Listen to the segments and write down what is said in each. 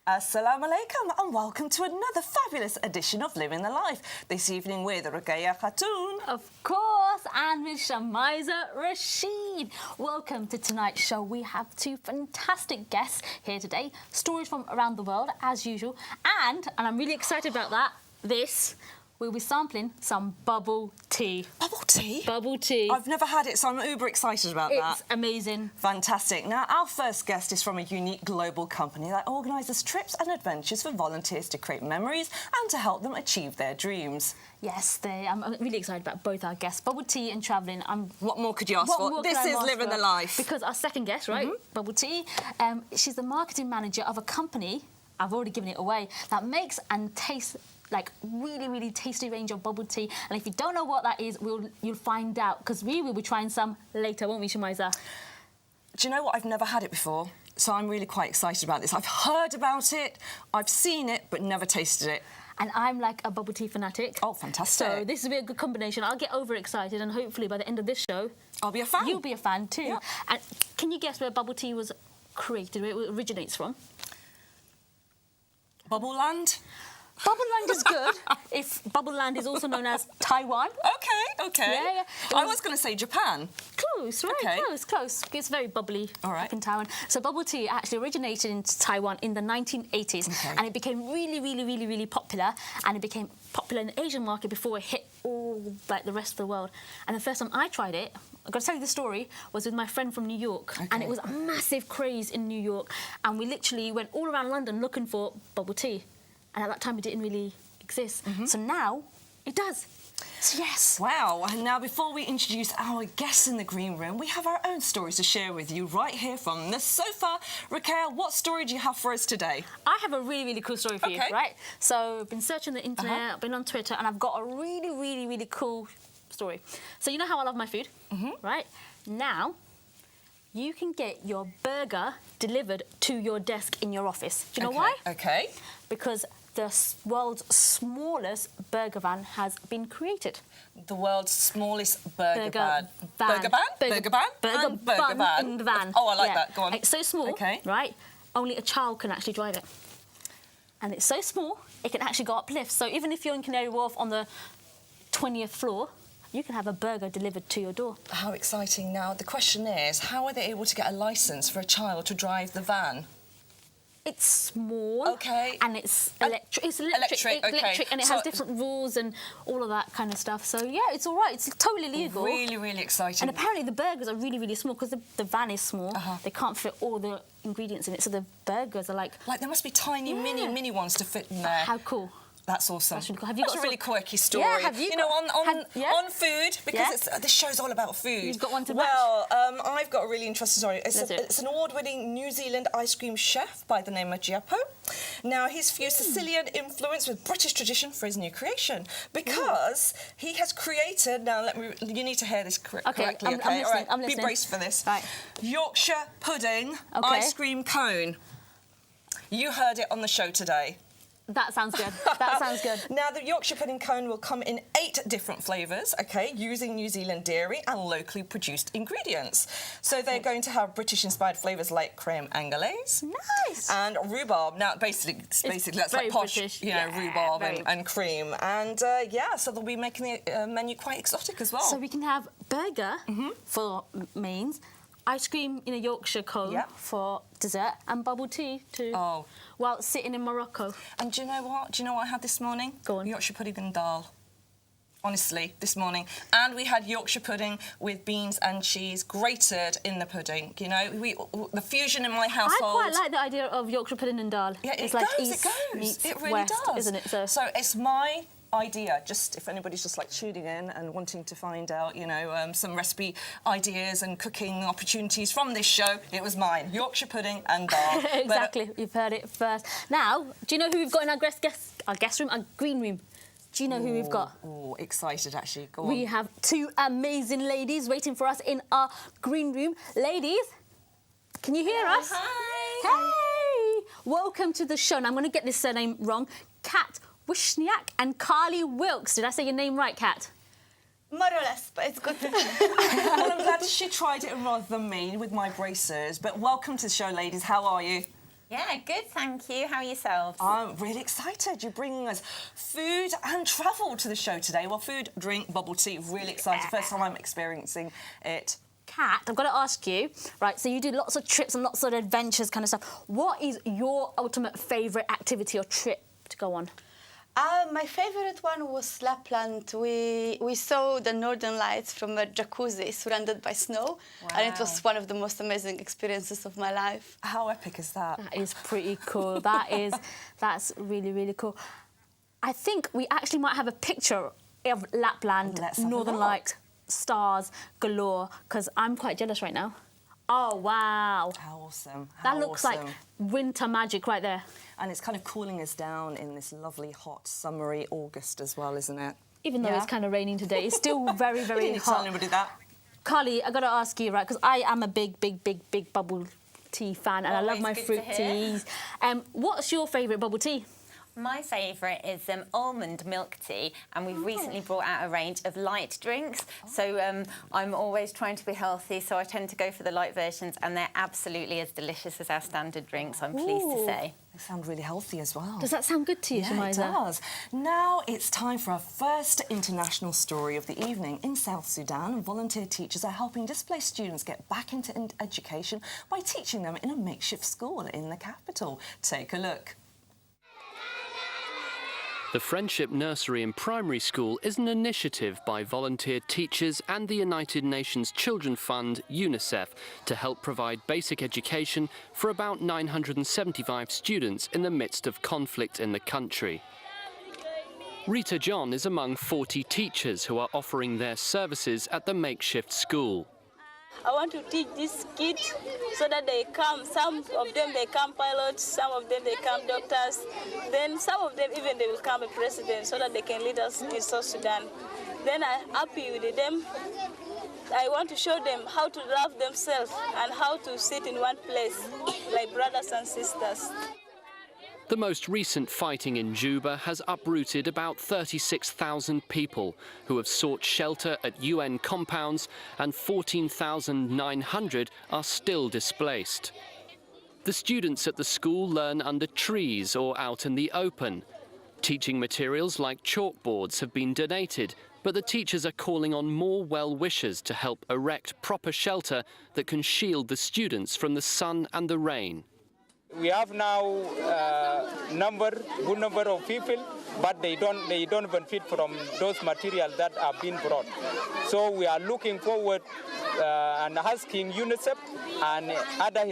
Assalamu alaikum and welcome to another fabulous edition of Living the Life. This evening with Ruqayya Khatoon. Of course, and with Shamiza Rashid. Welcome to tonight's show. We have two fantastic guests here today. Stories from around the world, as usual. And I'm really excited about that, we'll be sampling some bubble tea. Bubble tea? Bubble tea. I've never had it, so I'm uber excited about that. It's amazing. Fantastic. Now, our first guest is from a unique global company that organises trips and adventures for volunteers to create memories and to help them achieve their dreams. Yes, I'm really excited about both our guests. Bubble tea and travelling. What more could you ask for? This is Living the Life. Because our second guest, right, Bubble tea, she's the marketing manager of a company, I've already given it away, that makes and tastes like really tasty range of bubble tea. And if you don't know what that is, you'll find out, because we will be trying some later, won't we, Shamiza? Do you know what? I've never had it before, so I'm really quite excited about this. I've heard about it, I've seen it, but never tasted it. And I'm like a bubble tea fanatic. Oh, fantastic. So this will be a good combination. I'll get overexcited, and hopefully by the end of this show, I'll be a fan. You'll be a fan too. Yeah. And can you guess where bubble tea was created, where it originates from? Bubble Land? Bubble Land is good, if Bubble Land is also known as Taiwan. Okay. Yeah. I was going to say Japan. Close, right? Okay. Close. It's very bubbly All right. in Taiwan. So bubble tea actually originated in Taiwan in the 1980s, and it became really popular, and it became popular in the Asian market before it hit all like the rest of the world. And the first time I tried it, I've got to tell you the story, was with my friend from New York, and it was a massive craze in New York, and we literally went all around London looking for bubble tea. And at that time, it didn't really exist. So now, it does. So yes. Wow. And now, before we introduce our guests in the green room, we have our own stories to share with you right here from the sofa. Ruqayya, what story do you have for us today? I have a really cool story for you, right? So I've been searching the internet, I've been on Twitter, and I've got a really cool story. So you know how I love my food, right? Now, you can get your burger delivered to your desk in your office. Do you know why? Okay. Because the world's smallest burger van has been created. The world's smallest burger van. Burger van in the van. Oh, I like that. Go on. It's so small, right? Only a child can actually drive it. And it's so small, it can actually go up lifts. So even if you're in Canary Wharf on the 20th floor, you can have a burger delivered to your door. How exciting. Now, the question is, how are they able to get a licence for a child to drive the van? It's small. Okay. And it's electric. It's electric, and it has different rules and all of that kind of stuff. So, yeah, it's all right. It's totally legal. Really exciting. And apparently the burgers are really small, because the van is small. They can't fit all the ingredients in it, so the burgers are like... Like, there must be tiny, mini ones to fit in there. How cool. That's awesome. That's really cool. That's a really quirky story. Yeah, have you on food, because this show's all about food. You've got one to match. Well, I've got a really interesting story. It's an award-winning New Zealand ice cream chef by the name of Giappo. Now, he's fused Sicilian influence with British tradition for his new creation, because he has created... Now, you need to hear this correctly, I'm listening, all right, I'm listening. Be braced for this. Right. Yorkshire pudding ice cream cone. You heard it on the show today. That sounds good. That sounds good. Now, the Yorkshire pudding cone will come in 8 different flavours, using New Zealand dairy and locally produced ingredients. So they're going to have British-inspired flavours like creme anglaise. Nice. And rhubarb. Now, basically that's like posh, British. Rhubarb and cream. And, so they'll be making the menu quite exotic as well. So we can have burger for mains, ice cream in a Yorkshire cone for dessert, and bubble tea too, while sitting in Morocco. And do you know what? Do you know what I had this morning? Go on. Yorkshire pudding and dal. Honestly, this morning. And we had Yorkshire pudding with beans and cheese grated in the pudding. You know, the fusion in my household... I quite like the idea of Yorkshire pudding and dal. Yeah, it's it like goes, East meets it really West, does. isn't it? So it's my idea, just if anybody's just like tuning in and wanting to find out, some recipe ideas and cooking opportunities from this show, it was mine. Yorkshire pudding and dal. Exactly, you've heard it first. Now, do you know who we've got in our guest room, our green room? Do you know who we've got? Oh, excited, actually. Go on. We have 2 amazing ladies waiting for us in our green room. Ladies, can you hear us? Hi. Hey! Welcome to the show. Now, I'm going to get this surname wrong. Kat Wczesniak and Carly Wilkes. Did I say your name right, Kat? More or less, but it's good. Well, I'm glad she tried it rather than me with my braces. But welcome to the show, ladies. How are you? Yeah, good, thank you. How are yourselves? I'm really excited. You're bringing us food and travel to the show today. Well, food, drink, bubble tea. Really excited. First time I'm experiencing it. Kat, I've got to ask you, right, so you do lots of trips and lots of adventures kind of stuff. What is your ultimate favourite activity or trip to go on? My favorite one was Lapland. We saw the northern lights from a jacuzzi surrounded by snow, and it was one of the most amazing experiences of my life. How epic is that? That is pretty cool. That's really, really cool. I think we actually might have a picture of Lapland, Northern Lights, stars galore, because I'm quite jealous right now. Oh, wow. How awesome. That looks like winter magic right there. And it's kind of cooling us down in this lovely, hot, summery August as well, isn't it? Even though it's kind of raining today, it's still very, very hot. Tell anybody that. Carly, I got to ask you, right, because I am a big bubble tea fan, and I love my fruit teas. What's your favourite bubble tea? My favourite is almond milk tea, and we've recently brought out a range of light drinks. So I'm always trying to be healthy, so I tend to go for the light versions, and they're absolutely as delicious as our standard drinks, I'm pleased to say. They sound really healthy as well. Does that sound good to you, Shamiza? Yeah, it does. Now it's time for our first international story of the evening. In South Sudan, volunteer teachers are helping displaced students get back into education by teaching them in a makeshift school in the capital. Take a look. The Friendship Nursery and Primary School is an initiative by volunteer teachers and the United Nations Children Fund, UNICEF, to help provide basic education for about 975 students in the midst of conflict in the country. Rita John is among 40 teachers who are offering their services at the makeshift school. I want to teach these kids so that they come. Some of them they come pilots, some of them they come doctors. Then some of them even they will come a president so that they can lead us in South Sudan. Then I'm happy with them. I want to show them how to love themselves and how to sit in one place like brothers and sisters. The most recent fighting in Juba has uprooted about 36,000 people who have sought shelter at UN compounds, and 14,900 are still displaced. The students at the school learn under trees or out in the open. Teaching materials like chalkboards have been donated, but the teachers are calling on more well-wishers to help erect proper shelter that can shield the students from the sun and the rain. We have now good number of people, but they don't benefit from those materials that are being brought. So we are looking forward and asking UNICEF and other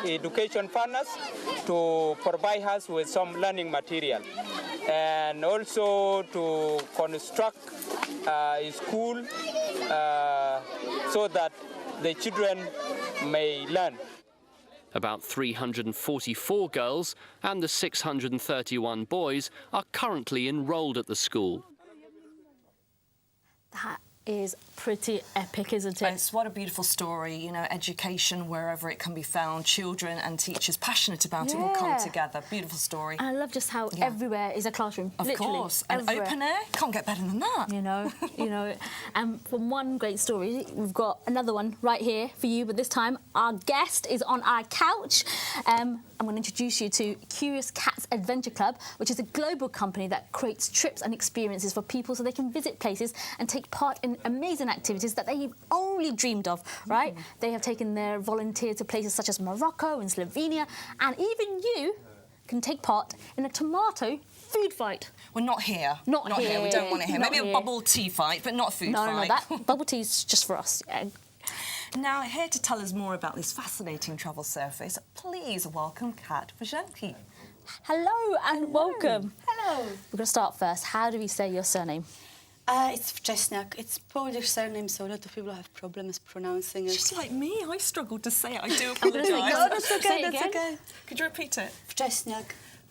education partners to provide us with some learning material, and also to construct a school so that the children may learn. About 344 girls and the 631 boys are currently enrolled at the school. That is pretty epic, isn't it? It's what a beautiful story, you know, education wherever it can be found, children and teachers passioned about it will come together. Beautiful story. And I love just how everywhere is a classroom. Of literally, course, and open air, can't get better than that. You know. And from one great story, we've got another one right here for you, but this time our guest is on our couch. I'm going to introduce you to Curious Cats Adventure Club, which is a global company that creates trips and experiences for people so they can visit places and take part in amazing activities that they've only dreamed of, right? They have taken their volunteers to places such as Morocco and Slovenia, and even you can take part in a tomato food fight. We're not here. Not here. We don't want it here. Not Maybe here. a bubble tea fight, but not a food fight. No, that bubble tea's just for us. Yeah. Now, here to tell us more about this fascinating travel service, please welcome Kat Wczesniak. Hello and welcome. Hello. We're going to start first. How do we say your surname? It's Wczesniak. It's Polish surname, so a lot of people have problems pronouncing it. Just like me, I struggled to say it. I do apologise. No, that's okay. Say it That's again. okay. Could you repeat it? Wczesniak.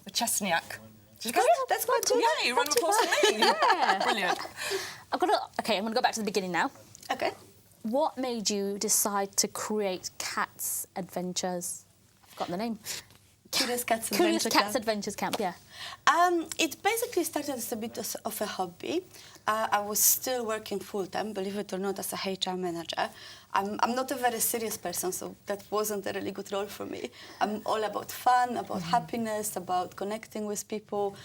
Wczesniak. Good. That's good. Yeah, you run of applause for me. Yeah. Brilliant. I'm going to go back to the beginning now. Okay. What made you decide to create Cats Adventures? I've forgotten the name. Curious Cats Curious Adventure Cats Camp. Adventures Camp, yeah. It basically started as a bit of a hobby. I was still working full-time, believe it or not, as a HR manager. I'm not a very serious person, so that wasn't a really good role for me. I'm all about fun, about happiness, about connecting with people.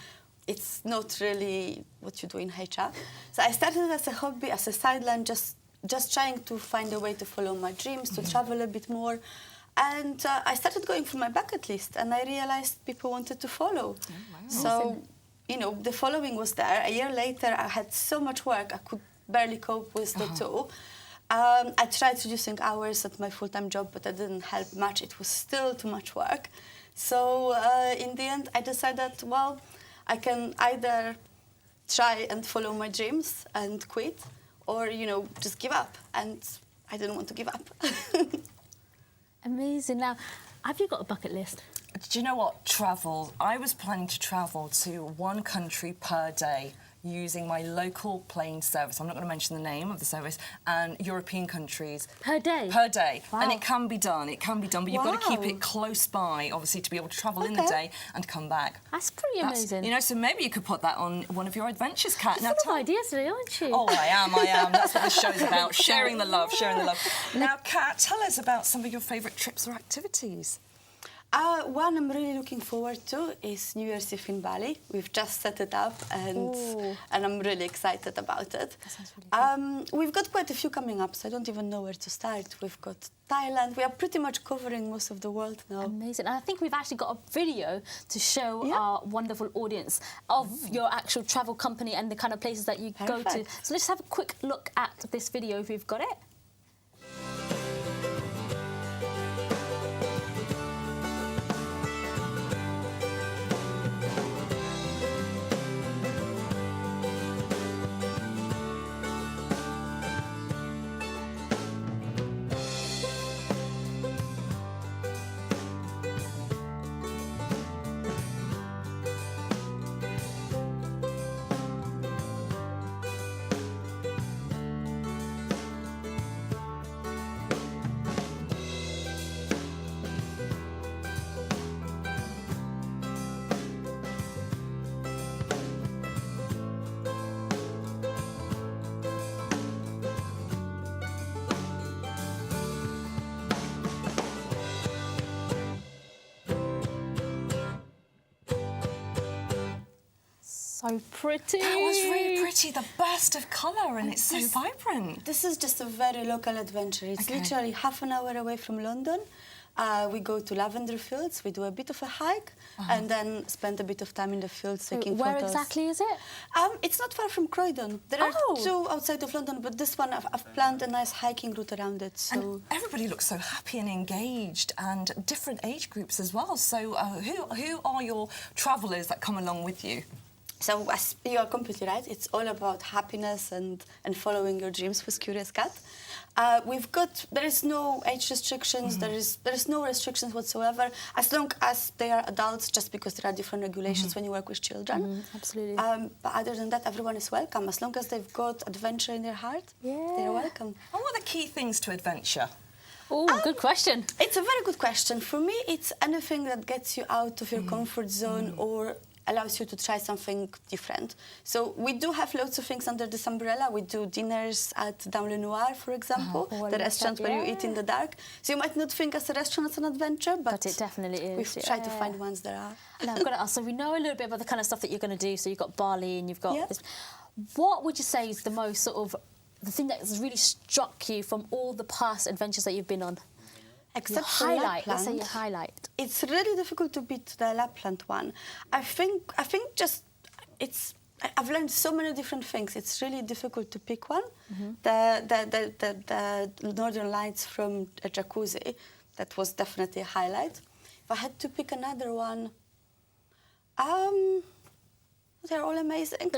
It's not really what you do in HR. So I started as a hobby, as a sideline, just trying to find a way to follow my dreams, to travel a bit more. And I started going for my bucket list, and I realized people wanted to follow. Oh, wow. So, you know, the following was there. A year later, I had so much work, I could barely cope with the two. I tried reducing hours at my full-time job, but that didn't help much. It was still too much work. So in the end, I decided, well, I can either try and follow my dreams and quit, or, you know, just give up. And I didn't want to give up. Amazing. Now, have you got a bucket list? Do you know what? Travel. I was planning to travel to one country per day using my local plane service. I'm not going to mention the name of the service, and European countries. Per day? Per day. Wow. And it can be done, but you've got to keep it close by, obviously, to be able to travel in the day and come back. That's pretty amazing. You know, so maybe you could put that on one of your adventures, Kat. You're full of ideas today, aren't you? Oh, I am. That's what this show's about, sharing the love. Now, Kat, tell us about some of your favourite trips or activities. One I'm really looking forward to is New Year's Eve in Bali. We've just set it up, and I'm really excited about it. That sounds really cool. We've got quite a few coming up, so I don't even know where to start. We've got Thailand. We are pretty much covering most of the world now. Amazing. And I think we've actually got a video to show our wonderful audience of your actual travel company and the kind of places that you go to. So let's have a quick look at this video if we've got it. So pretty. That was really pretty, the burst of colour, and it's so vibrant. This is just a very local adventure. It's literally half an hour away from London. We go to lavender fields, we do a bit of a hike, and then spend a bit of time in the fields taking photos. Where exactly is it? It's not far from Croydon. There are two outside of London, but this one, I've planned a nice hiking route around it. So and everybody looks so happy and engaged, and different age groups as well. So who are your travellers that come along with you? So you are completely right. It's all about happiness and following your dreams with Curious Cat. There is no age restrictions, there is no restrictions whatsoever, as long as they are adults, just because there are different regulations when you work with children. Absolutely. But other than that, everyone is welcome. As long as they've got adventure in their heart, they're welcome. And what are the key things to adventure? Oh, good question. It's a very good question. For me, it's anything that gets you out of your comfort zone or allows you to try something different. So we do have loads of things under this umbrella. We do dinners at Down Le Noir, for example, the restaurant where you eat in the dark. So you might not think as a restaurant as an adventure, but it definitely is. We've tried to find ones that are. Now, I've got to ask, so we know a little bit about the kind of stuff that you're going to do. So you've got Bali and you've got this. What would you say is the most sort of, the thing that has really struck you from all the past adventures that you've been on? Except your highlight. Lapland, Let's say your highlight. It's really difficult to beat the Lapland one. I think I've learned so many different things. It's really difficult to pick one. The Northern Lights from a jacuzzi, that was definitely a highlight. If I had to pick another one, they're all amazing.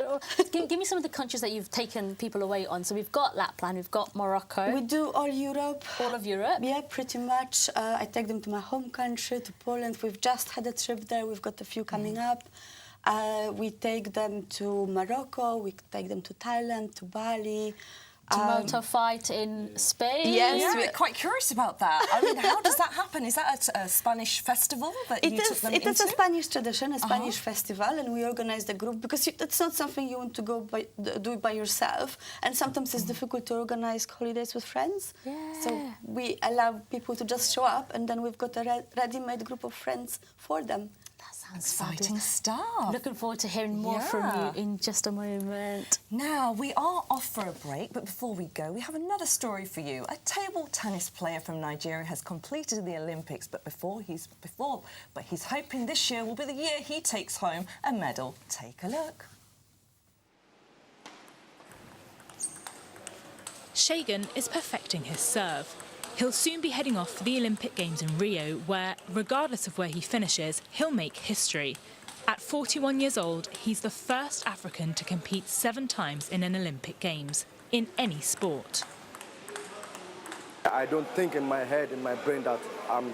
Give me some of the countries that you've taken people away on. So we've got Lapland, we've got Morocco. We do all Europe. All of Europe? Yeah, pretty much. I take them to my home country, to Poland. We've just had a trip there. We've got a few coming up. We take them to Morocco. We take them to Thailand, to Bali. To motor fight in Spain? Yes. Yeah, we're quite curious about that. I mean, how does that happen? Is that a Spanish festival that you took them It is into? a Spanish tradition, a Spanish festival, and we organize the group because it's not something you want to do by yourself, and sometimes it's difficult to organize holidays with friends. Yeah. So we allow people to just show up, and then we've got a ready-made group of friends for them. That sounds Exciting fabulous. stuff. Looking forward to hearing more from you in just a moment. Now, we are off for a break, but before we go, we have another story for you. A table tennis player from Nigeria has completed the Olympics, but he's hoping this year will be the year he takes home a medal. Take a look. Shagan is perfecting his serve. He'll soon be heading off for the Olympic Games in Rio, where, regardless of where he finishes, he'll make history. At 41 years old, he's the first African to compete 7 times in an Olympic Games, in any sport. I don't think in my head, in my brain, that I'm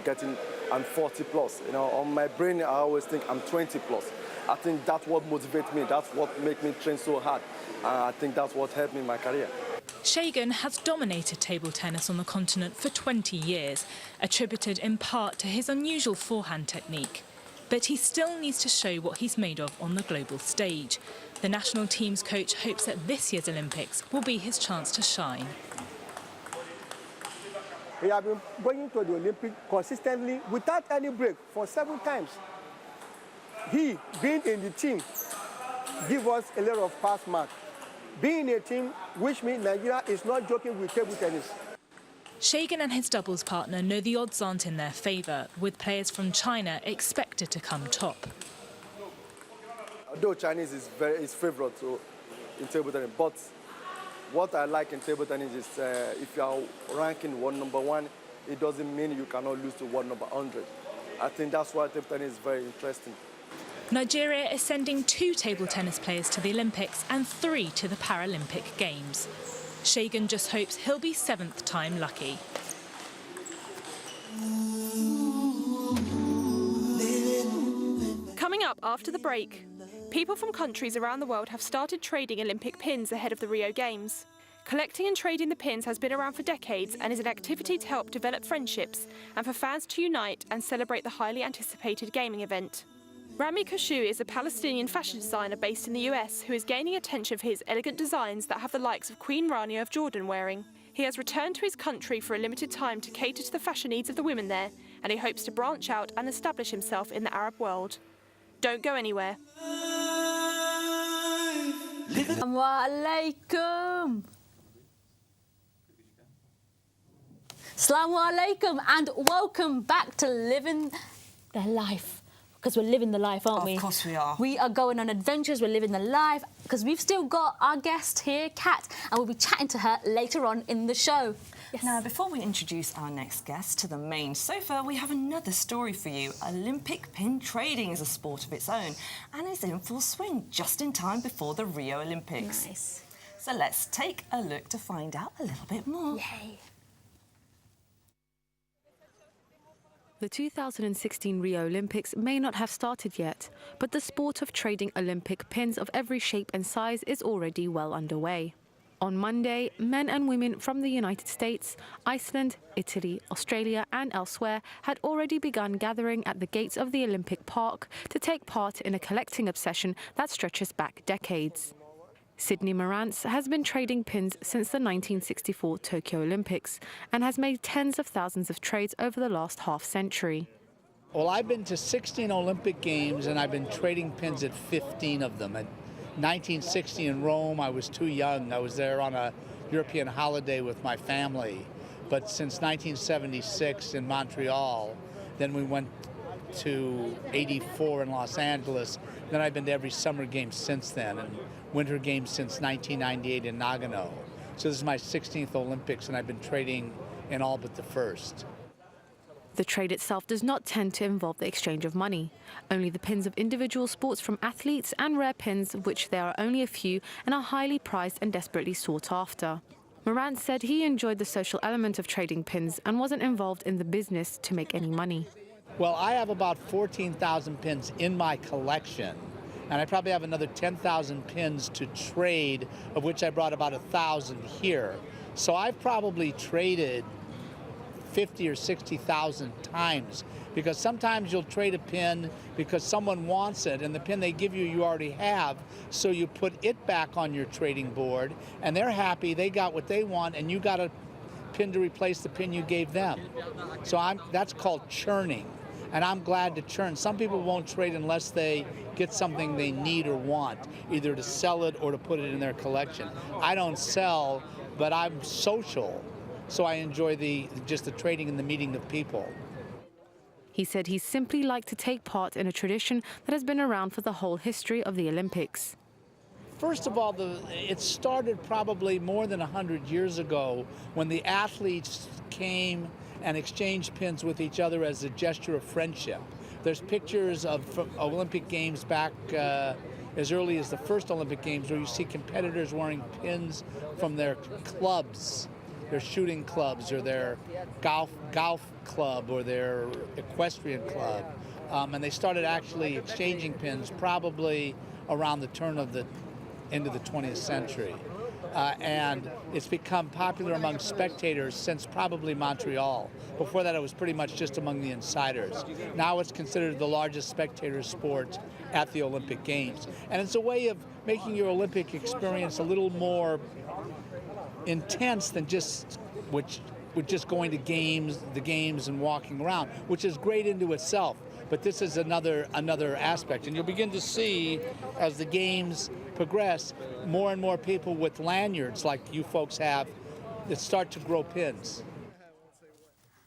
40 plus. You know, on my brain, I always think I'm 20 plus. I think that's what motivates me. That's what makes me train so hard. I think that's what helped me in my career. Shagan has dominated table tennis on the continent for 20 years, attributed in part to his unusual forehand technique. But he still needs to show what he's made of on the global stage. The national team's coach hopes that this year's Olympics will be his chance to shine. He has been going to the Olympics consistently without any break for 7 times. He, being in the team, gives us a lot of pass mark. Being a team, which means Nigeria is not joking with table tennis. Shagan and his doubles partner know the odds aren't in their favour, with players from China expected to come top. Although Chinese is favourite in table tennis, but what I like in table tennis is if you are ranking number 1, it doesn't mean you cannot lose to number 100. I think that's why table tennis is very interesting. Nigeria is sending 2 table tennis players to the Olympics and 3 to the Paralympic Games. Shagan just hopes he'll be 7th time lucky. Coming up after the break, people from countries around the world have started trading Olympic pins ahead of the Rio Games. Collecting and trading the pins has been around for decades and is an activity to help develop friendships and for fans to unite and celebrate the highly anticipated gaming event. Rami Kashu is a Palestinian fashion designer based in the US who is gaining attention for his elegant designs that have the likes of Queen Rania of Jordan wearing. He has returned to his country for a limited time to cater to the fashion needs of the women there, and he hopes to branch out and establish himself in the Arab world. Don't go anywhere. Assalamu alaikum. Assalamu alaikum and welcome back to Living the Life. Because we're living the life, aren't we? Of course we are. We are going on adventures, we're living the life, because we've still got our guest here, Kat, and we'll be chatting to her later on in the show. Yes. Now, before we introduce our next guest to the main sofa, we have another story for you. Olympic pin trading is a sport of its own and is in full swing just in time before the Rio Olympics. Nice. So let's take a look to find out a little bit more. Yay. The 2016 Rio Olympics may not have started yet, but the sport of trading Olympic pins of every shape and size is already well underway. On Monday, men and women from the United States, Iceland, Italy, Australia and elsewhere had already begun gathering at the gates of the Olympic Park to take part in a collecting obsession that stretches back decades. Sydney Marantz has been trading pins since the 1964 Tokyo Olympics and has made tens of thousands of trades over the last half-century. Well, I've been to 16 Olympic Games and I've been trading pins at 15 of them. At 1960 in Rome, I was too young. I was there on a European holiday with my family. But since 1976 in Montreal, then we went to 84 in Los Angeles. Then I've been to every summer game since then, and winter games since 1998 in Nagano. So this is my 16th Olympics, and I've been trading in all but the first. The trade itself does not tend to involve the exchange of money. Only the pins of individual sports from athletes and rare pins, of which there are only a few and are highly prized and desperately sought after. Morant said he enjoyed the social element of trading pins and wasn't involved in the business to make any money. Well, I have about 14,000 pins in my collection, and I probably have another 10,000 pins to trade, of which I brought about 1,000 here. So I've probably traded 50 or 60,000 times, because sometimes you'll trade a pin because someone wants it and the pin they give you you already have, so you put it back on your trading board and they're happy, they got what they want, and you got a pin to replace the pin you gave them. So that's called churning, and I'm glad to churn. Some people won't trade unless they get something they need or want, either to sell it or to put it in their collection. I don't sell, but I'm social, so I enjoy just the trading and the meeting of people. He said he simply liked to take part in a tradition that has been around for the whole history of the Olympics. First of all, it started probably more than 100 years ago when the athletes came and exchanged pins with each other as a gesture of friendship. There's pictures of Olympic Games back as early as the first Olympic Games where you see competitors wearing pins from their clubs, their shooting clubs or their golf club or their equestrian club. And they started actually exchanging pins probably around the turn of the end of the 20th century. And it's become popular among spectators since probably Montreal. Before that, it was pretty much just among the insiders. Now it's considered the largest spectator sport at the Olympic Games. And it's a way of making your Olympic experience a little more intense than just going to the games and walking around, which is great into itself. But this is another aspect. And you'll begin to see, as the games progress, more and more people with lanyards like you folks have that start to grow pins.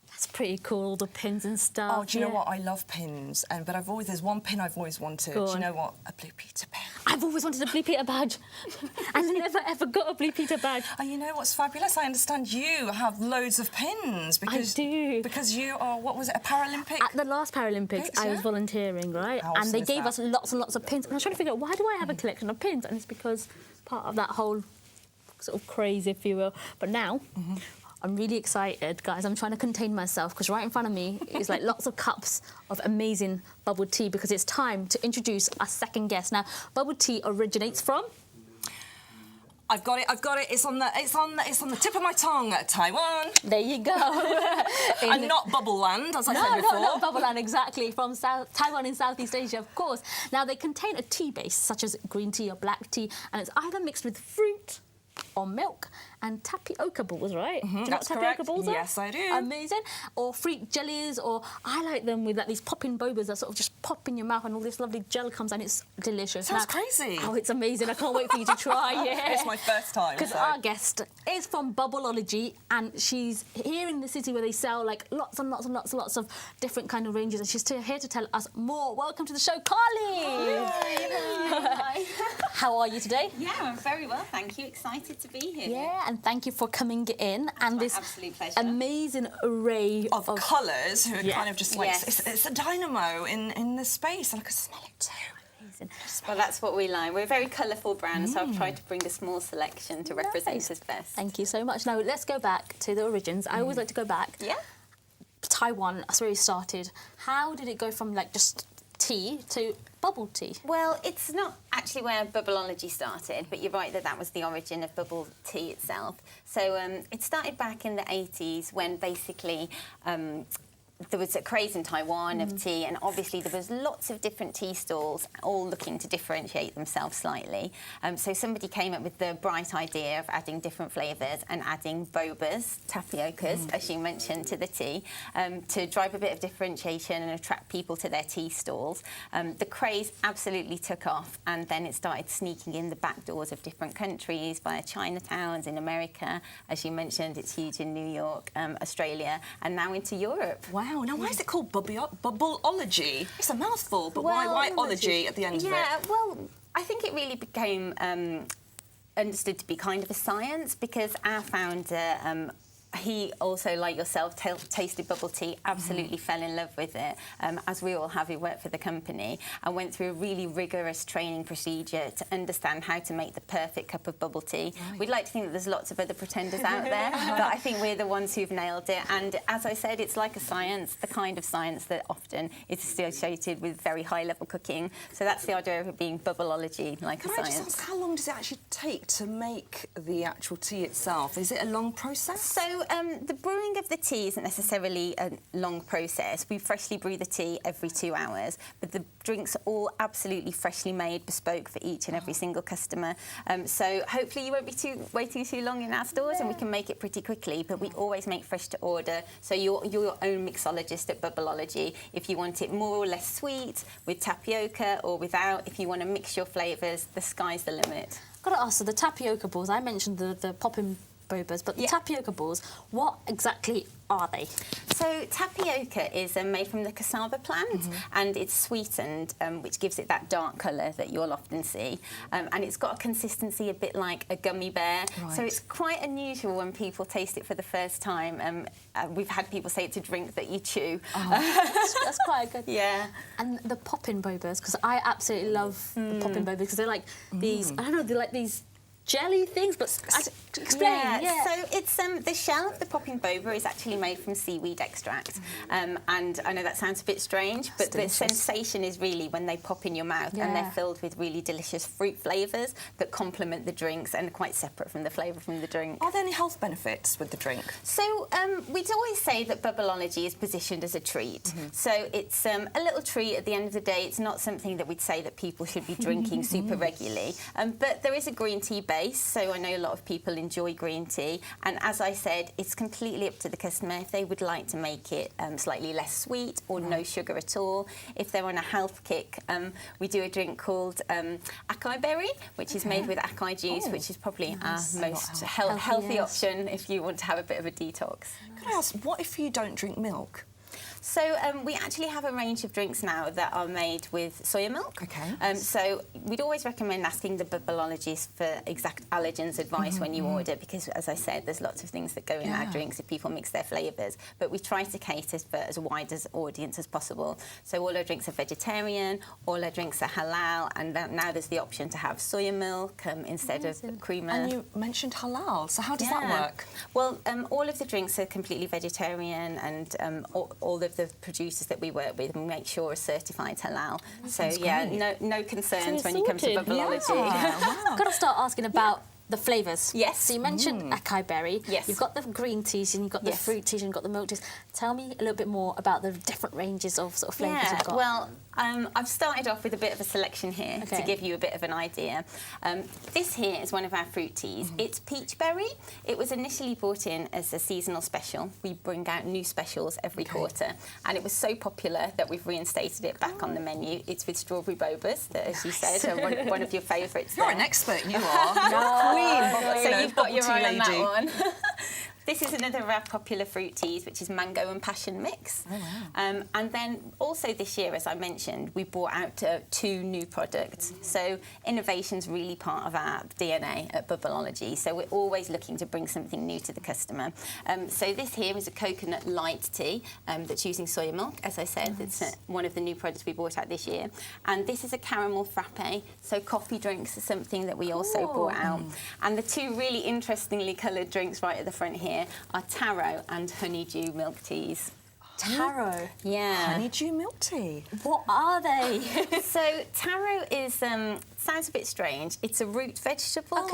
That's pretty cool, the pins and stuff. Oh, do you know what? I love pins, but there's one pin I've always wanted. Do you know what? A Blue Peter pin. I've always wanted a Blue Peter badge. I never ever got a Blue Peter badge. Oh, you know what's fabulous? I understand you have loads of pins. Because, I do. Because you are, what was it, a Paralympic? At the last Paralympics, I was volunteering, right? How and they awesome gave us lots and lots of pins. And I was trying to figure out, why do I have a collection of pins? And it's because part of that whole sort of craze, if you will. But now, I'm really excited, guys. I'm trying to contain myself because right in front of me is like lots of cups of amazing bubble tea, because it's time to introduce our second guest. Now, bubble tea originates from... I've got it. It's on the tip of my tongue. Taiwan. There you go. And not Bubble Land, as I said before. No, not Bubble Land, exactly. From Taiwan in Southeast Asia, of course. Now, they contain a tea base, such as green tea or black tea, and it's either mixed with fruit or milk and tapioca balls, right? Do you know what tapioca balls are? Yes, I do. Amazing. Or fruit jellies, or I like them with like these popping bobas that sort of just pop in your mouth and all this lovely gel comes and it's delicious. Sounds crazy. Oh, it's amazing. I can't wait for you to try it. It's my first time. Because our guest is from Bubbleology, and she's here in the city where they sell like lots and lots of different kind of ranges, and she's here to tell us more. Welcome to the show, Carly. Hi. How are you today? Yeah, I'm very well, thank you. Excited to be here. Yeah, and thank you for coming in. And this absolute pleasure. Amazing array of colours who are kind of just like, Yes. it's a dynamo in the space, and I can smell it too. Well, that's what we like. We're a very colourful brand, so I've tried to bring a small selection to represent us best. Thank you so much. Now, let's go back to the origins. I always like to go back. Yeah. Taiwan, that's where it started. How did it go from, like, just tea to bubble tea? Well, it's not actually where Bubbleology started, but you're right that was the origin of bubble tea itself. So it started back in the 80s when basically there was a craze in Taiwan of tea, and obviously there was lots of different tea stalls all looking to differentiate themselves slightly. So somebody came up with the bright idea of adding different flavours and adding bobas, tapiocas, as you mentioned, to the tea, to drive a bit of differentiation and attract people to their tea stalls. The craze absolutely took off, and then it started sneaking in the back doors of different countries via Chinatowns in America. As you mentioned, it's huge in New York, Australia, and now into Europe. Wow. Now, why is it called Bubbleology? It's a mouthful, but why ology at the end of it? Yeah, well, I think it really became understood to be kind of a science, because our founder he also, like yourself, tasted bubble tea, absolutely fell in love with it, as we all have who work for the company, and went through a really rigorous training procedure to understand how to make the perfect cup of bubble tea. Right. We'd like to think that there's lots of other pretenders out there, but I think we're the ones who've nailed it. And as I said, it's like a science, the kind of science that often is associated with very high-level cooking. So that's the idea of it being bubbleology, like a science. Can I just ask, how long does it actually take to make the actual tea itself? Is it a long process? So the brewing of the tea isn't necessarily a long process. We freshly brew the tea every 2 hours, but the drinks are all absolutely freshly made, bespoke for each and every single customer. So hopefully you won't be waiting too long in our stores, and we can make it pretty quickly, but we always make fresh to order. So you're your own mixologist at Bubbleology. If you want it more or less sweet, with tapioca or without, if you want to mix your flavours, the sky's the limit. I've got to ask, so the tapioca balls, I mentioned the popping bobas, but the tapioca balls, what exactly are they? So tapioca is made from the cassava plant, and it's sweetened, which gives it that dark colour that you'll often see. And it's got a consistency a bit like a gummy bear. Right. So it's quite unusual when people taste it for the first time. We've had people say it's a drink that you chew. Oh, that's quite good. Yeah. And the popping bobas, because I absolutely love the popping bobas, because they're like these, I don't know, they're like these jelly things, but explain. Yeah. So it's the shell of the popping boba is actually made from seaweed extract, and I know that sounds a bit strange, but the sensation is really when they pop in your mouth, and they're filled with really delicious fruit flavours that complement the drinks and are quite separate from the flavour from the drink. Are there any health benefits with the drink? So we'd always say that Bubbleology is positioned as a treat. So it's a little treat at the end of the day. It's not something that we'd say that people should be drinking super regularly, but there is a green tea base. So I know a lot of people enjoy green tea, and as I said, it's completely up to the customer if they would like to make it slightly less sweet or no sugar at all. If they're on a health kick, we do a drink called acai berry, which is made with acai juice, which is probably our most healthy option if you want to have a bit of a detox. Can I ask, what if you don't drink milk? So we actually have a range of drinks now that are made with soya milk. Okay. So we'd always recommend asking the Bubbleologist for exact allergens advice when you order, because, as I said, there's lots of things that go in our drinks if people mix their flavours. But we try to cater for as wide an audience as possible. So all our drinks are vegetarian, all our drinks are halal, and now there's the option to have soya milk instead of creamer. And you mentioned halal, so how does that work? Well, all of the drinks are completely vegetarian, and all of the producers that we work with, we make sure are certified halal. So yeah, no concerns when you come to Bubbleology. I've got to start asking about the flavours. Yes. So you mentioned acai berry. Yes. You've got the green teas and you've got the fruit teas and you've got the milk teas. Tell me a little bit more about the different ranges of sort of flavours you've got. Well, I've started off with a bit of a selection here to give you a bit of an idea. This here is one of our fruit teas. It's peach berry. It was initially brought in as a seasonal special. We bring out new specials every quarter, and it was so popular that we've reinstated it back on the menu. It's with strawberry bobas, that, as you said, are one of your favourites. You're an expert, you are. So you've got your eye on that one. This is another of our popular fruit teas, which is mango and passion mix. Oh, wow. And then also this year, as I mentioned, we brought out 2 new products. So innovation's really part of our DNA at Bubbleology. So we're always looking to bring something new to the customer. So this here is a coconut light tea that's using soya milk. As I said, it's one of the new products we brought out this year. And this is a caramel frappe. So coffee drinks are something that we also brought out. And the 2 really interestingly coloured drinks right at the front here are taro and honeydew milk teas. Taro? Yeah. Honeydew milk tea? What are they? So taro is, sounds a bit strange, it's a root vegetable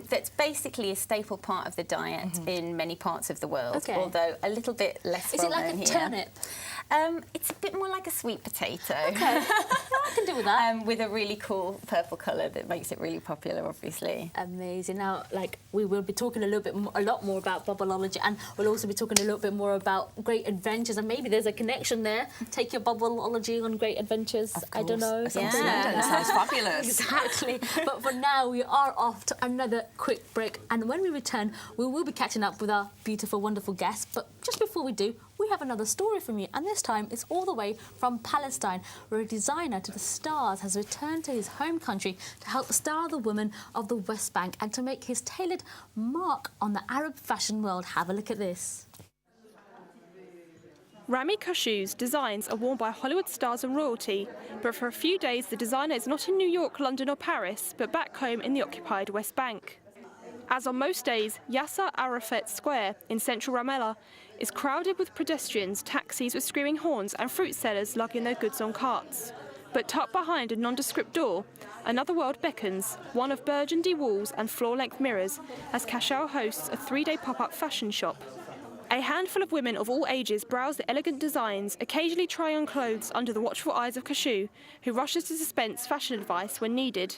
that's basically a staple part of the diet in many parts of the world, although a little bit less well known here. Is it like a turnip? It's a bit more like a sweet potato. Okay, I can do with that. With a really cool purple colour that makes it really popular, obviously. Amazing. Now, like, we will be talking a lot more about Bubbleology, and we'll also be talking a little bit more about great adventures, and maybe there's a connection there. Take your Bubbleology on great adventures. I don't know. Sounds fabulous. Exactly. But for now, we are off to another quick break. And when we return, we will be catching up with our beautiful, wonderful guests. But just before we do, we have another story from you. And this time, it's all the way from Palestine, where a designer to the stars has returned to his home country to help style the women of the West Bank and to make his tailored mark on the Arab fashion world. Have a look at this. Rami Kashu's designs are worn by Hollywood stars and royalty, but for a few days the designer is not in New York, London or Paris, but back home in the occupied West Bank. As on most days, Yasser Arafat Square in central Ramallah is crowded with pedestrians, taxis with screaming horns and fruit sellers lugging their goods on carts. But tucked behind a nondescript door, another world beckons, one of burgundy walls and floor-length mirrors, as Kashu hosts a 3-day pop-up fashion shop. A handful of women of all ages browse the elegant designs, occasionally trying on clothes under the watchful eyes of Kashu, who rushes to dispense fashion advice when needed.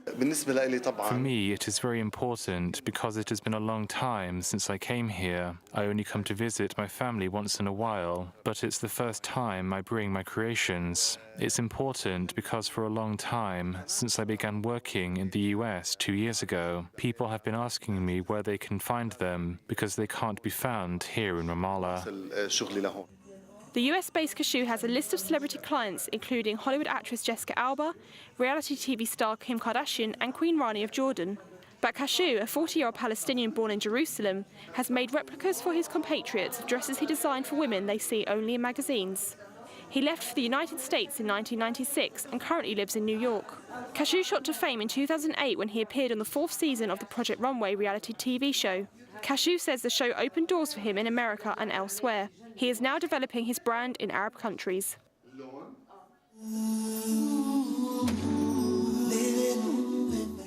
For me, it is very important because it has been a long time since I came here. I only come to visit my family once in a while, but it's the first time I bring my creations. It's important because for a long time, since I began working in the US 2 years ago, people have been asking me where they can find them because they can't be found here in Ramallah. The US-based Kashu has a list of celebrity clients, including Hollywood actress Jessica Alba, reality TV star Kim Kardashian and Queen Rani of Jordan. But Kashu, a 40-year-old Palestinian born in Jerusalem, has made replicas for his compatriots of dresses he designed for women they see only in magazines. He left for the United States in 1996 and currently lives in New York. Kashu shot to fame in 2008 when he appeared on the 4th season of the Project Runway reality TV show. Kashu says the show opened doors for him in America and elsewhere. He is now developing his brand in Arab countries.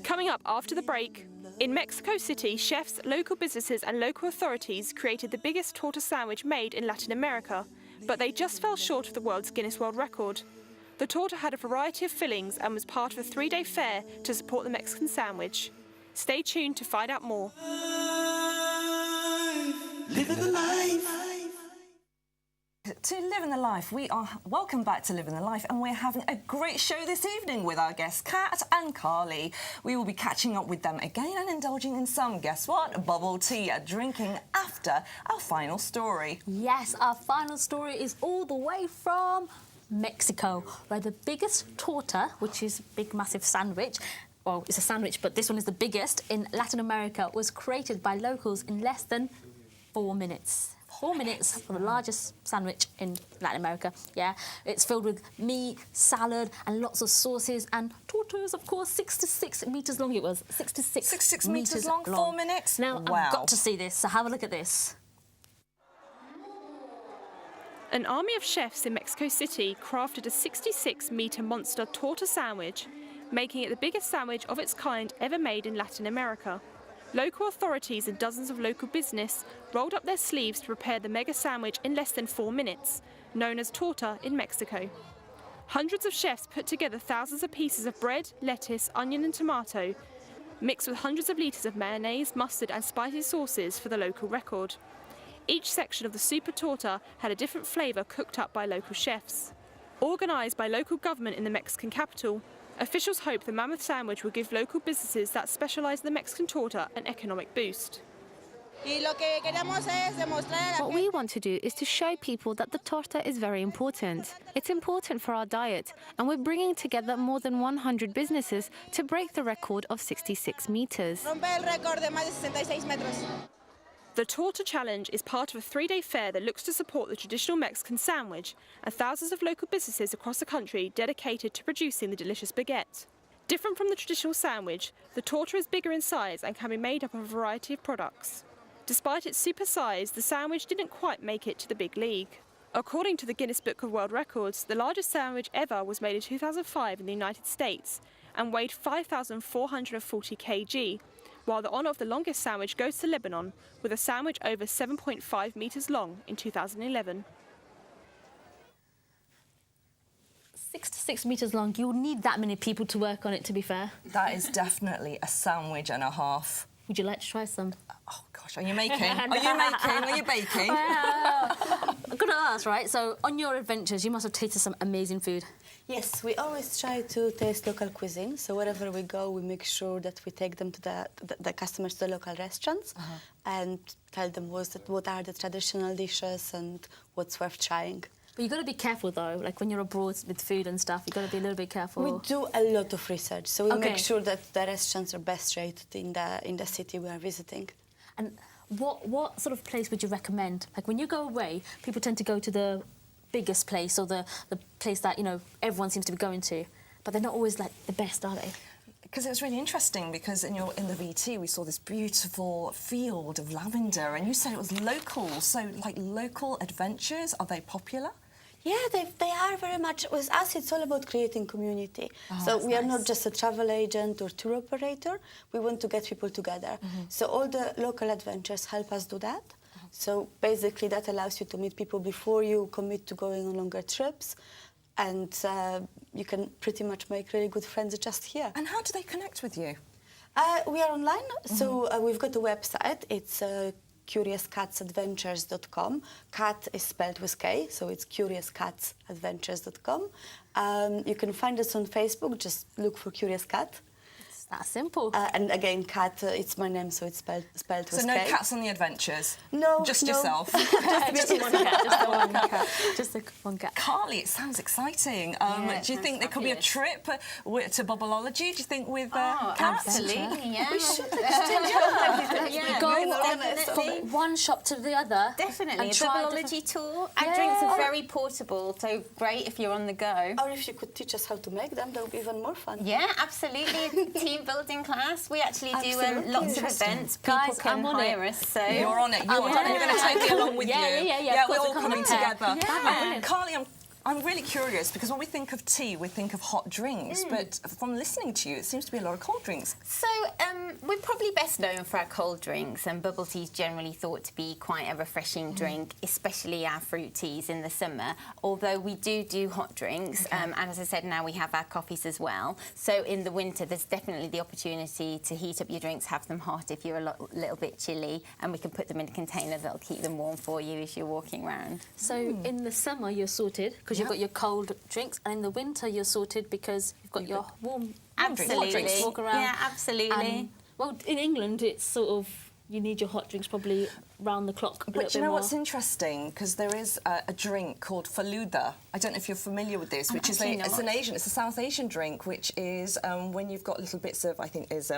Coming up after the break, in Mexico City, chefs, local businesses and local authorities created the biggest torta sandwich made in Latin America, but they just fell short of the world's Guinness World Record. The torta had a variety of fillings and was part of a 3-day fair to support the Mexican sandwich. Stay tuned to find out more. Living the life. To Living the Life, welcome back to Living the Life, and we're having a great show this evening with our guests Kat and Carly. We will be catching up with them again and indulging in some, guess what, bubble tea drinking after our final story. Yes, our final story is all the way from Mexico, where the biggest torta, which is big massive sandwich, well, it's a sandwich, but this one is the biggest in Latin America, was created by locals in less than 4 minutes. 4 minutes for the largest sandwich in Latin America. Yeah, it's filled with meat, salad, and lots of sauces. And torta is, of course, 66 metres long. It was 66 metres long, 4 minutes. Now, wow. I've got to see this, so have a look at this. An army of chefs in Mexico City crafted a 66-metre monster torta sandwich, making it the biggest sandwich of its kind ever made in Latin America. Local authorities and dozens of local business rolled up their sleeves to prepare the mega sandwich in less than 4 minutes, known as torta in Mexico. Hundreds of chefs put together thousands of pieces of bread, lettuce, onion and tomato, mixed with hundreds of litres of mayonnaise, mustard and spicy sauces for the local record. Each section of the super torta had a different flavour cooked up by local chefs. Organised by local government in the Mexican capital, officials hope the mammoth sandwich will give local businesses that specialise in the Mexican torta an economic boost. What we want to do is to show people that the torta is very important. It's important for our diet, and we're bringing together more than 100 businesses to break the record of 66 metres. The Torta Challenge is part of a 3-day fair that looks to support the traditional Mexican sandwich and thousands of local businesses across the country dedicated to producing the delicious baguette. Different from the traditional sandwich, the torta is bigger in size and can be made up of a variety of products. Despite its super size, the sandwich didn't quite make it to the big league. According to the Guinness Book of World Records, the largest sandwich ever was made in 2005 in the United States and weighed 5,440 kg, while the honour of the longest sandwich goes to Lebanon, with a sandwich over 7.5 metres long in 2011. 66 metres long. You'll need that many people to work on it, to be fair. That is definitely a sandwich and a half. Would you like to try some? Oh, gosh, are you making? Are you making? Are you baking? I'm going to ask, right? So on your adventures, you must have tasted some amazing food. Yes, we always try to taste local cuisine. So wherever we go, we make sure that we take them to the customers to the local restaurants and tell them what are the traditional dishes and what's worth trying. But you've got to be careful, though. Like, when you're abroad with food and stuff, you've got to be a little bit careful. We do a lot of research, so we make sure that the restaurants are best rated in the city we are visiting. And what sort of place would you recommend? Like, when you go away, people tend to go to the biggest place or the place that, you know, everyone seems to be going to. But they're not always, like, the best, are they? Because it was really interesting, because in the VT we saw this beautiful field of lavender, and you said it was local. So, like, local adventures, are they popular? Yeah, they are very much. With us, it's all about creating community. So we are not just a travel agent or tour operator. We want to get people together. So all the local adventures help us do that. So basically that allows you to meet people before you commit to going on longer trips. And you can pretty much make really good friends just here. And how do they connect with you? We are online. So we've got a website. It's CuriousCatsAdventures.com. Cat is spelled with K, so it's CuriousCatsAdventures.com. You can find us on Facebook. Just look for Curious Cat. It's that simple. And again, Cat, it's my name, so it's spelled with K. So no cats on the adventures? No. Just yourself? Just the one cat. Just the one cat. Just the one cat. Carly, it sounds exciting. Do you think there could be a trip to Bubbleology? Do you think with cats? Absolutely, yeah. We should exchange From one shop to the other. Definitely, a and try Bubbleology tour. Our drinks are very portable, so great if you're on the go. Or if you could teach us how to make them, that would be even more fun. Yeah, absolutely. Team building class. We actually do lots of events. Guys, People can hire us. So you're on it. You're going to take me along with you. Yeah. We're all coming together. Yeah. Carly, I'm really curious, because when we think of tea, we think of hot drinks, but from listening to you, it seems to be a lot of cold drinks. So we're probably best known for our cold drinks, and bubble tea is generally thought to be quite a refreshing drink, especially our fruit teas in the summer, although we do hot drinks, and as I said, now we have our coffees as well. So in the winter, there's definitely the opportunity to heat up your drinks, have them hot if you're a little bit chilly, and we can put them in a container that'll keep them warm for you as you're walking around. So in the summer, you're sorted, because you've got your cold drinks, and in the winter you're sorted because you've got your warm drinks to walk around. Yeah, absolutely. Well, in England, it's sort of, you need your hot drinks probably round the clock. But you know what's interesting? Because there is a drink called Faluda. I don't know if you're familiar with this, which is it's a South Asian drink, which is when you've got little bits of, I think there's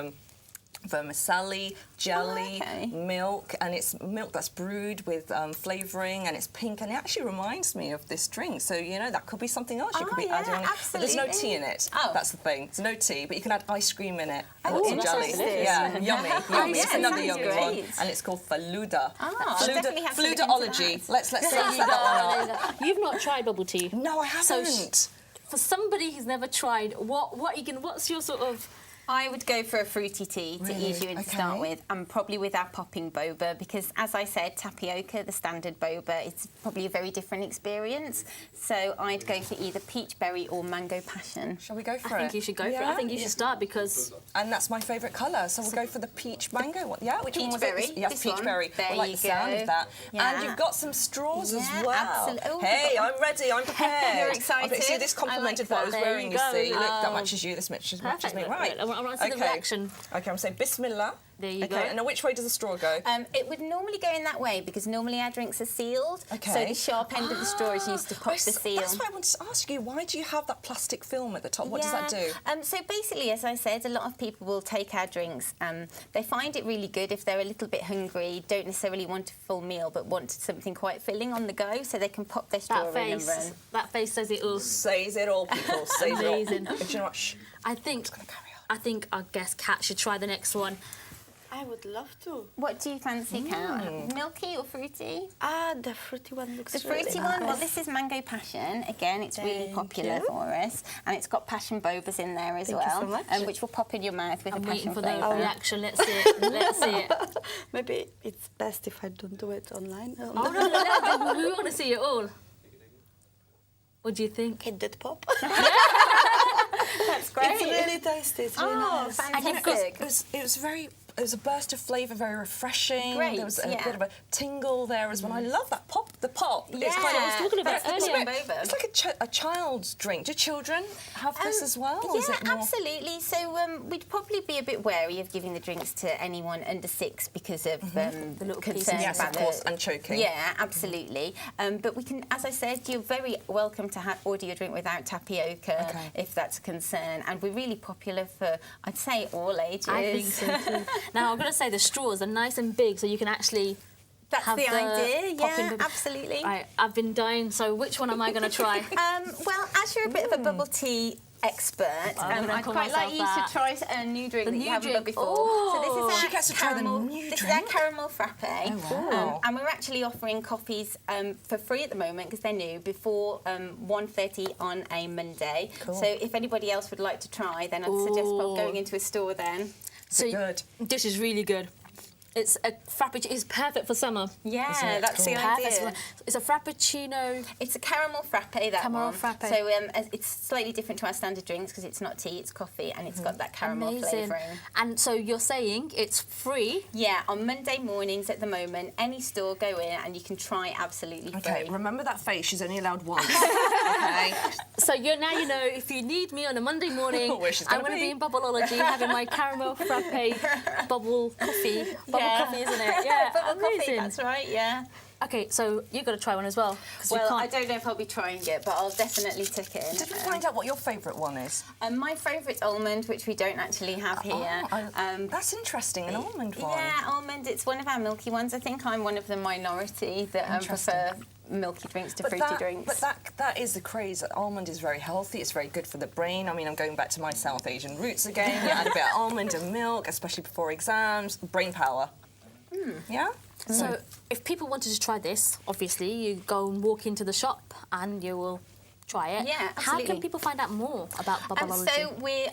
vermicelli, jelly, milk, and it's milk that's brewed with flavouring, and it's pink, and it actually reminds me of this drink. So, you know, that could be something else you could be adding on. But there's no tea in it. That's the thing. There's no tea, but you can add ice cream in it. Or jelly. Yeah, yummy. It's another yummy one. And it's called Faluda. Faludaology. Let's say that one up. You've not tried bubble tea? No, I haven't. So, for somebody who's never tried, what's your sort of... I would go for a fruity tea to ease you in to start with, and probably with our popping boba, because, as I said, tapioca, the standard boba, it's probably a very different experience. So I'd go for either peach berry or mango passion. Shall we go for it? I think you should go for it. I think you should start, because... And that's my favourite colour, so we'll go for the peach mango one. Yeah, which one was berry. it? Yes, peach berry. I like the sound of that. Yeah. And you've got some straws as well. Absolutely. Hey, I'm ready, I'm prepared. You're excited. See, this complimented what I was wearing, you see. Look, that matches you, this matches me. Right. I want to see the reaction. OK, I'm saying Bismillah. There you go. And which way does the straw go? It would normally go in that way, because normally our drinks are sealed. OK. So the sharp end of the straw is used to pop the seal. That's why I wanted to ask you, why do you have that plastic film at the top? What does that do? So basically, as I said, a lot of people will take our drinks. They find it really good if they're a little bit hungry, don't necessarily want a full meal, but want something quite filling on the go, so they can pop their straw in and run. That face says it all. Says it all, people. Says it all. Amazing. Do you know what? I think our guest Kat should try the next one. I would love to. What do you fancy, Kat? Milky or fruity? The fruity one looks The fruity really one? nice. Well, this is mango passion. Again, it's really popular for us. And it's got passion bobas in there as well. Thank you so much. Which will pop in your mouth with I'm the waiting passion for flavour. the reaction. Let's see it. Let's see it. Maybe it's best if I don't do it online. No, we want to see it all. What do you think? It did pop. That's great. It's really tasty. It's really nice. Fantastic. It was very was a burst of flavour, very refreshing. Great, There was a bit of a tingle there as well. I love that pop. The pop. Yeah, It's kind of, I was talking about earlier. It's like a child's drink. Do children have this as well? Or is Yeah, it more... absolutely. So we'd probably be a bit wary of giving the drinks to anyone under 6 because of the little concerns Yes, about of course, and choking. Yeah, absolutely. But we can, as I said, you're very welcome to order your drink without tapioca if that's a concern. And we're really popular for, I'd say, all ages. I think so too. Now, I'm going to say the straws are nice and big, so you can actually That's have the idea, popping yeah, absolutely. Right, I've been dying, so which one am I going to try? Well, as you're a bit of a bubble tea expert, I'd quite like you to try a new drink that you haven't done before. So this is She gets to try the new This is drink? our caramel frappe. Oh, wow. And we're actually offering coffees for free at the moment because they're new before 1:30 on a Monday. Cool. So if anybody else would like to try, then I'd suggest going into a store then. So good. This is really good. It's a frappuccino. It's perfect for summer. Yeah, that's the idea. It's a frappuccino. It's a caramel frappe, that Caramel one. frappe. So it's slightly different to our standard drinks because it's not tea, it's coffee, and it's got that caramel flavouring. And so you're saying it's free? Yeah, on Monday mornings at the moment, any store go in and you can try absolutely free. Okay, remember that face. She's only allowed once. Okay. So now you know if you need me on a Monday morning, Where she's I'm gonna going to be. be in Bubbleology having my caramel frappe bubble coffee. Bubble coffee, isn't it? Yeah, Bubble coffee, amazing. that's right, yeah. Okay, so you've got to try one as well. Well, I don't know if I'll be trying it, but I'll definitely tick it in. Did we find out what your favourite one is? My favourite's almond, which we don't actually have here. That's interesting, an almond one. Yeah, almond, it's one of our milky ones. I think I'm one of the minority that prefer milky drinks to fruity drinks. But that is the craze. Almond is very healthy. It's very good for the brain. I mean, I'm going back to my South Asian roots again. You add a bit of almond and milk, especially before exams. Brain power. Yeah? So if people wanted to try this, obviously, you go and walk into the shop and you will try it. Yeah, How absolutely. can people find out more about Bubbleology? So we're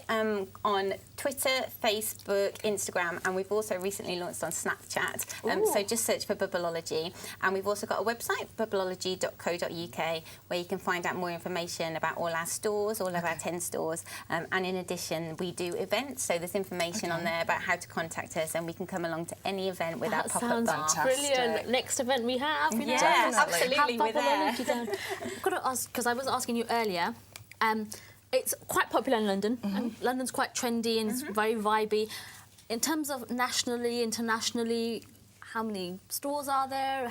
on Twitter, Facebook, Instagram, and we've also recently launched on Snapchat. So just search for Bubbleology. And we've also got a website, bubbleology.co.uk, where you can find out more information about all our stores, all of our 10 stores. And in addition, we do events, so there's information on there about how to contact us, and we can come along to any event with our pop-up bar. Brilliant. Next event we have. You know, Yeah, absolutely, we're there. Bubbleology down. I've got to ask, because I was asking you earlier, it's quite popular in London. And London's quite trendy and it's very vibey. In terms of nationally, internationally, how many stores are there?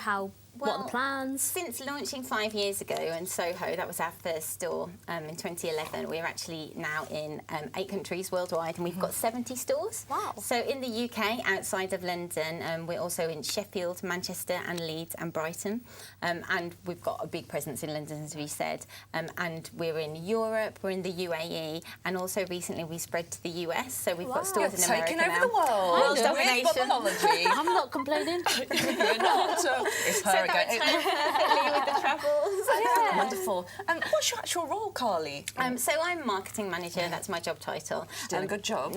What are the plans? Since launching 5 years ago in Soho, that was our first store in 2011, we're actually now in 8 countries worldwide and we've got 70 stores. Wow. So in the UK, outside of London, we're also in Sheffield, Manchester and Leeds and Brighton. And we've got a big presence in London, as we said. And we're in Europe, we're in the UAE, and also recently we spread to the US. So we've got stores in America taking over now. the world. World domination. Bubbleology. I'm not complaining. You're not. It's her So that again. ties perfectly with the travels. Yeah. Wonderful. What's your actual role, Carly? So I'm marketing manager, that's my job title. She's doing a good job.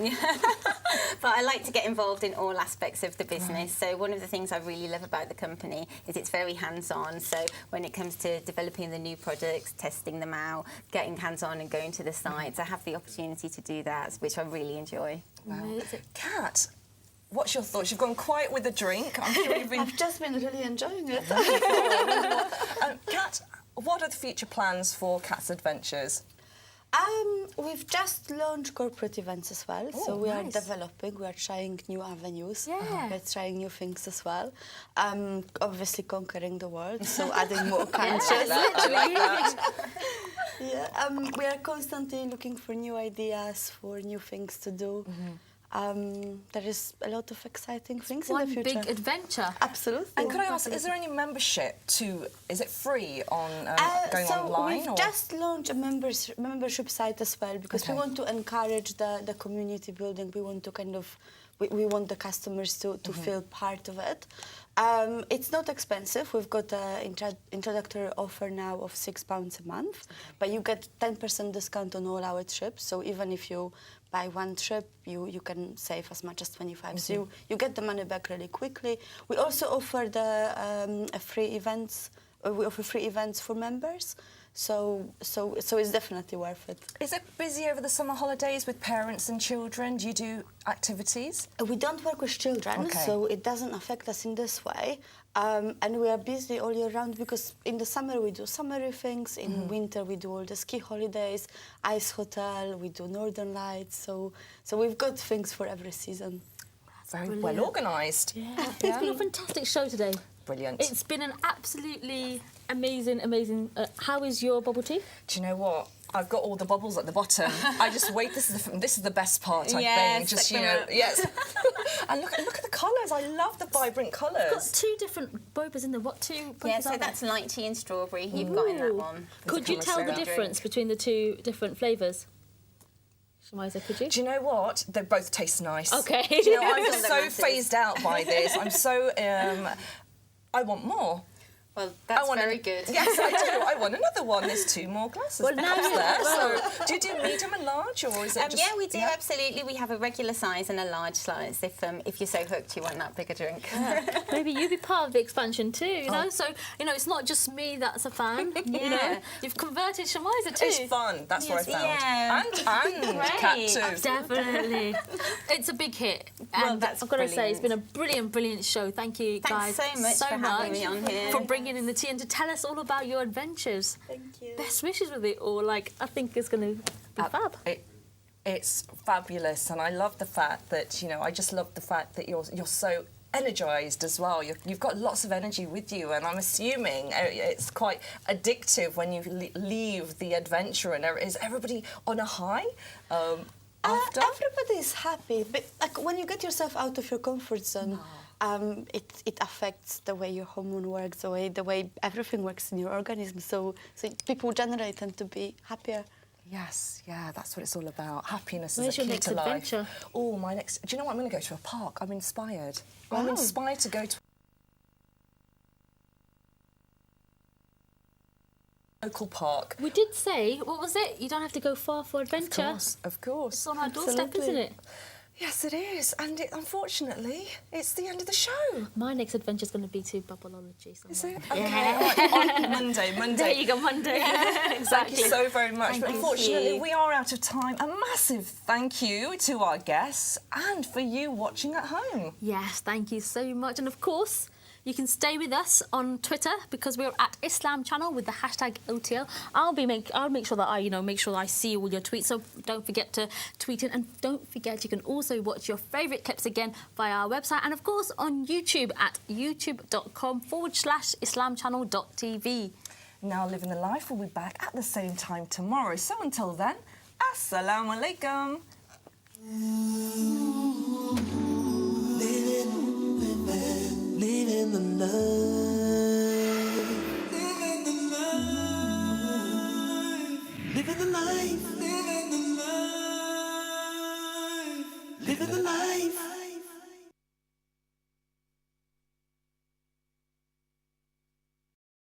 But I like to get involved in all aspects of the business. So one of the things I really love about the company is it's very hands-on. So when it comes to developing the new products, testing them out, getting hands-on and going to the sites, I have the opportunity to do that, which I really enjoy. Wow. Kat, what's your thoughts? You've gone quiet with the drink. I'm sure you've been... I've just been really enjoying it. Kat, what are the future plans for Kat's Adventures? We've just launched corporate events as well, so we are developing, we are trying new avenues, we're trying new things as well. Obviously conquering the world, so adding more countries. We are constantly looking for new ideas, for new things to do. There is a lot of exciting things in the future. One big adventure. Absolutely. And could I ask, is there any membership is it free on going online? We've just launched a membership site as well because we want to encourage the community building. We want to we want the customers to feel part of it. It's not expensive. We've got an introductory offer now of £6 a month, but you get 10% discount on all our trips. So even if you buy one trip, you can save as much as 25. So you get the money back really quickly. We also offer the free events we offer free events for members. So it's definitely worth it. Is it busy over the summer holidays with parents and children? Do you do activities? We don't work with children, so it doesn't affect us in this way. And we are busy all year round because in the summer we do summery things, in winter we do all the ski holidays, ice hotel, we do Northern Lights, so we've got things for every season. Very well organised. Yeah. It's been a fantastic show today. Brilliant. It's been an absolutely amazing. How is your bubble tea? Do you know what? I've got all the bubbles at the bottom. I just wait. This is the best part. I think. Just yes. And look at the colours. I love the vibrant colours. You've got two different bobas in there. What two? Yeah, so that's light tea and strawberry. You've got in that one. Could you tell the difference between the two different flavours? Shamiza, could you? Do you know what? They both taste nice. Okay. Do you know, I'm just so phased out by this. I'm so. I want more. Well, that's very good. Yes, I do. I want another one. There's 2 more glasses. Well, now there. So, do you do medium and large, or is it just... Yeah, we do, absolutely. We have a regular size and a large size if you're so hooked you want that bigger drink. Yeah. Maybe you be part of the expansion too, you know? So, it's not just me that's a fan, you know? You've converted Shamiza too. It's fun. That's what I found. Yeah. And Kat too. Definitely. It's a big hit. And that's I've got to say, it's been a brilliant show. Thank you, guys, Thanks so much for having me on here. For bringing in the tea and to tell us all about your adventures. Thank you. Best wishes with it all. I think it's going to be fab. It's fabulous, and I love the fact that, I just love the fact that you're so energised as well. You've got lots of energy with you, and I'm assuming it's quite addictive when you leave the adventure. And is everybody on a high? After? Everybody's happy, but when you get yourself out of your comfort zone, it affects the way your hormone works, the way everything works in your organism. So people generally tend to be happier. Yes, yeah, that's what it's all about. Happiness Where's is a your key next to life. adventure? Oh, my next... Do you know what? I'm going to go to a park. I'm inspired. Wow. I'm inspired to go to a local park. We did say, what was it? You don't have to go far for adventure. Of course. It's on our doorstep, isn't it? Yes, it is. And unfortunately, it's the end of the show. My next adventure is going to be to Bubbleology. Is it? Okay. On Monday. There you go, Monday. Exactly. Thank you so very much. But Thank unfortunately, you. we are out of time. A massive thank you to our guests and for you watching at home. Yes, thank you so much. And of course, you can stay with us on Twitter because we're at Islam Channel with the hashtag OTL. I'll make sure that I see all your tweets. So don't forget to tweet in, and don't forget you can also watch your favourite clips again via our website, and of course on YouTube at youtube.com/islamchannel.tv. Now Living the Life will be back at the same time tomorrow. So until then, Assalamu alaikum. Living the life. Living the life. Living the life. Living the life. Living the life.